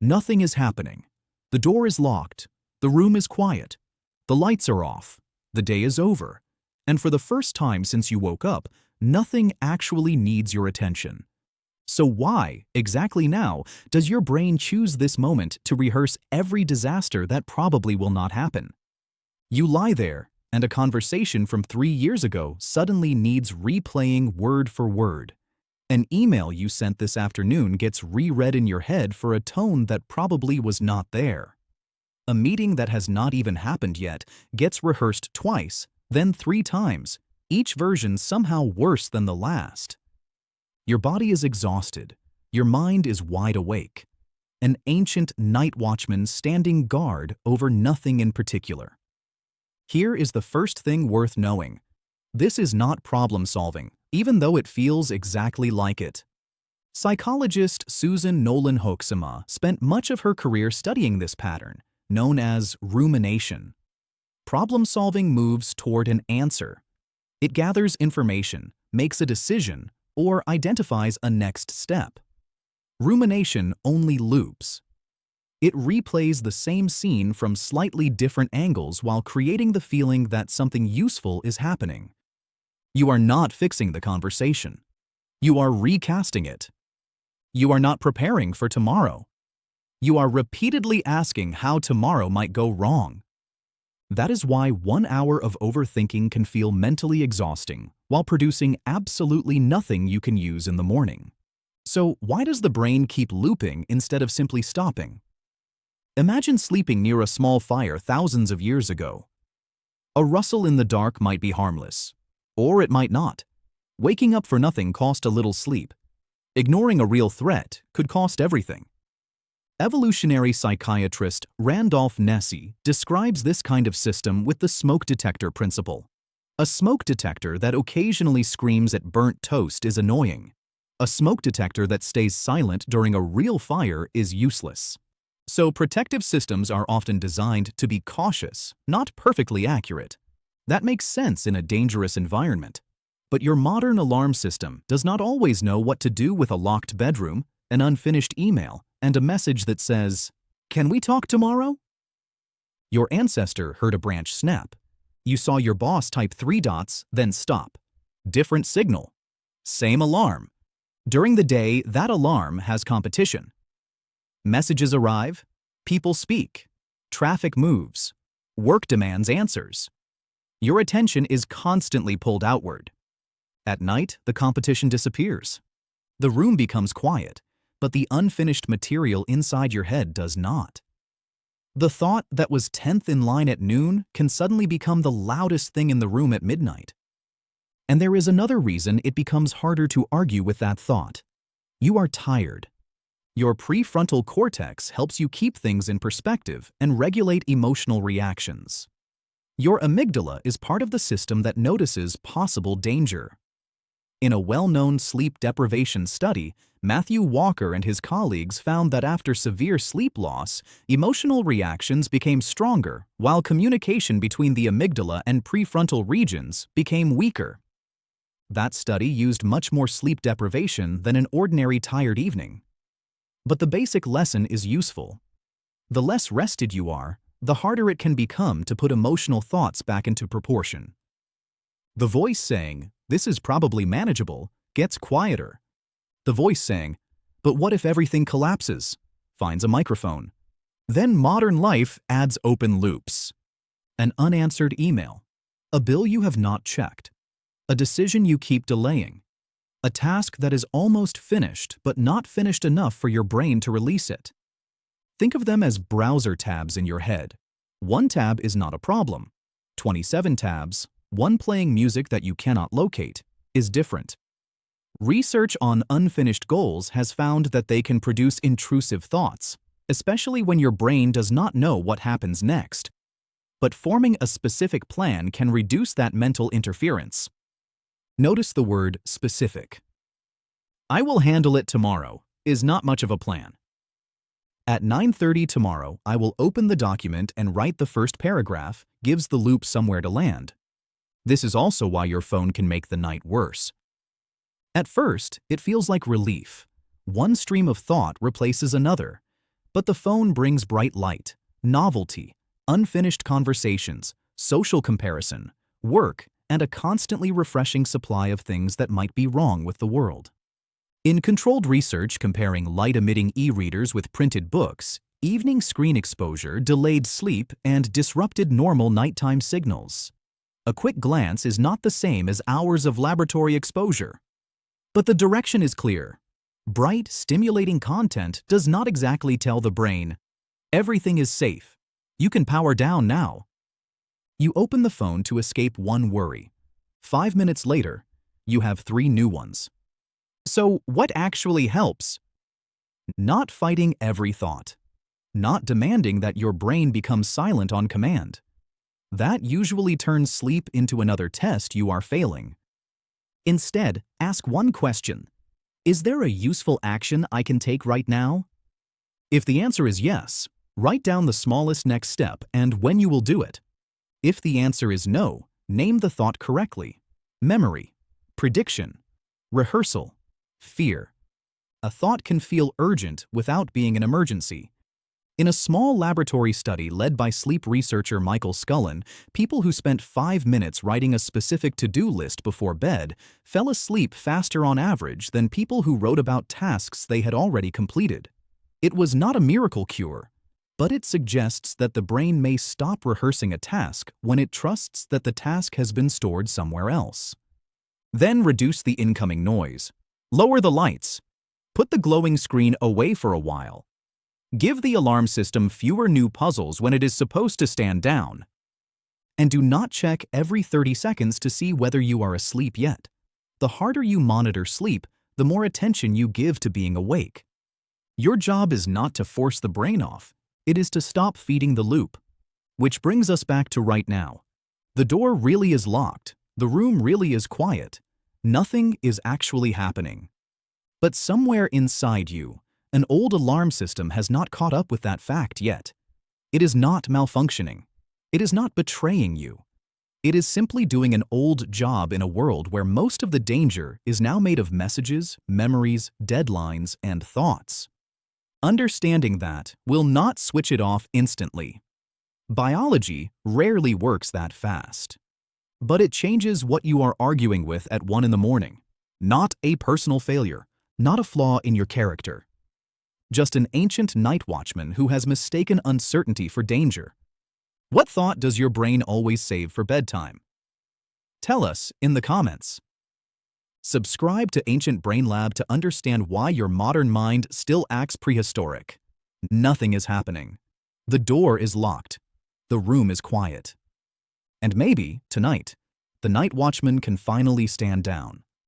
Nothing is happening. The door is locked. The room is quiet. The lights are off. The day is over. And for the first time since you woke up, nothing actually needs your attention. So why, exactly now, does your brain choose this moment to rehearse every disaster that probably will not happen? You lie there, and a conversation from 3 years ago suddenly needs replaying word for word. An email you sent this afternoon gets reread in your head for a tone that probably was not there. A meeting that has not even happened yet gets rehearsed twice, then 3 times, each version somehow worse than the last. Your body is exhausted. Your mind is wide awake. An ancient night watchman standing guard over nothing in particular. Here is the first thing worth knowing. This is not problem solving, even though it feels exactly like it. Psychologist Susan Nolan Hoeksema spent much of her career studying this pattern, known as rumination. Problem solving moves toward an answer. It gathers information, makes a decision, or identifies a next step. Rumination only loops. It replays the same scene from slightly different angles while creating the feeling that something useful is happening. You are not fixing the conversation. You are recasting it. You are not preparing for tomorrow. You are repeatedly asking how tomorrow might go wrong. That is why 1 hour of overthinking can feel mentally exhausting while producing absolutely nothing you can use in the morning. So why does the brain keep looping instead of simply stopping? Imagine sleeping near a small fire thousands of years ago. A rustle in the dark might be harmless, or it might not. Waking up for nothing cost a little sleep. Ignoring a real threat could cost everything. Evolutionary psychiatrist Randolph Nesse describes this kind of system with the smoke detector principle. A smoke detector that occasionally screams at burnt toast is annoying. A smoke detector that stays silent during a real fire is useless. So protective systems are often designed to be cautious, not perfectly accurate. That makes sense in a dangerous environment. But your modern alarm system does not always know what to do with a locked bedroom, an unfinished email, and a message that says, "Can we talk tomorrow?" Your ancestor heard a branch snap. You saw your boss type 3 dots, then stop. Different signal. Same alarm. During the day, that alarm has competition. Messages arrive, people speak, traffic moves, work demands answers. Your attention is constantly pulled outward. At night, the competition disappears. The room becomes quiet, but the unfinished material inside your head does not. The thought that was 10th in line at noon can suddenly become the loudest thing in the room at midnight. And there is another reason it becomes harder to argue with that thought. You are tired. Your prefrontal cortex helps you keep things in perspective and regulate emotional reactions. Your amygdala is part of the system that notices possible danger. In a well-known sleep deprivation study, Matthew Walker and his colleagues found that after severe sleep loss, emotional reactions became stronger, while communication between the amygdala and prefrontal regions became weaker. That study used much more sleep deprivation than an ordinary tired evening. But the basic lesson is useful. The less rested you are, the harder it can become to put emotional thoughts back into proportion. The voice saying, "This is probably manageable," gets quieter. The voice saying, "But what if everything collapses?" finds a microphone. Then modern life adds open loops. An unanswered email. A bill you have not checked. A decision you keep delaying. A task that is almost finished but not finished enough for your brain to release it. Think of them as browser tabs in your head. One tab is not a problem. 27 tabs, one playing music that you cannot locate, is different. Research on unfinished goals has found that they can produce intrusive thoughts, especially when your brain does not know what happens next. But forming a specific plan can reduce that mental interference. Notice the word specific. "I will handle it tomorrow" is not much of a plan. At 9:30 tomorrow, I will open the document and write the first paragraph gives the loop somewhere to land. This is also why your phone can make the night worse. At first, it feels like relief. One stream of thought replaces another. But the phone brings bright light, novelty, unfinished conversations, social comparison, work, and a constantly refreshing supply of things that might be wrong with the world. In controlled research comparing light-emitting e-readers with printed books, evening screen exposure delayed sleep and disrupted normal nighttime signals. A quick glance is not the same as hours of laboratory exposure. But the direction is clear. Bright, stimulating content does not exactly tell the brain, "Everything is safe. You can power down now." You open the phone to escape one worry. 5 minutes later, you have 3 new ones. So, what actually helps? Not fighting every thought. Not demanding that your brain becomes silent on command. That usually turns sleep into another test you are failing. Instead, ask one question. Is there a useful action I can take right now? If the answer is yes, write down the smallest next step and when you will do it. If the answer is no, name the thought correctly. Memory, prediction, rehearsal, fear. A thought can feel urgent without being an emergency. In a small laboratory study led by sleep researcher Michael Scullin, people who spent 5 minutes writing a specific to-do list before bed fell asleep faster on average than people who wrote about tasks they had already completed. It was not a miracle cure, but it suggests that the brain may stop rehearsing a task when it trusts that the task has been stored somewhere else. Then reduce the incoming noise. Lower the lights. Put the glowing screen away for a while. Give the alarm system fewer new puzzles when it is supposed to stand down. And do not check every 30 seconds to see whether you are asleep yet. The harder you monitor sleep, the more attention you give to being awake. Your job is not to force the brain off. It is to stop feeding the loop. Which brings us back to right now. The door really is locked. The room really is quiet. Nothing is actually happening. But somewhere inside you, an old alarm system has not caught up with that fact yet. It is not malfunctioning. It is not betraying you. It is simply doing an old job in a world where most of the danger is now made of messages, memories, deadlines, and thoughts. Understanding that will not switch it off instantly. Biology rarely works that fast. But it changes what you are arguing with at 1 in the morning. Not a personal failure, not a flaw in your character. Just an ancient night watchman who has mistaken uncertainty for danger. What thought does your brain always save for bedtime? Tell us in the comments. Subscribe to Ancient Brain Lab to understand why your modern mind still acts prehistoric. Nothing is happening. The door is locked. The room is quiet. And maybe, tonight, the night watchman can finally stand down.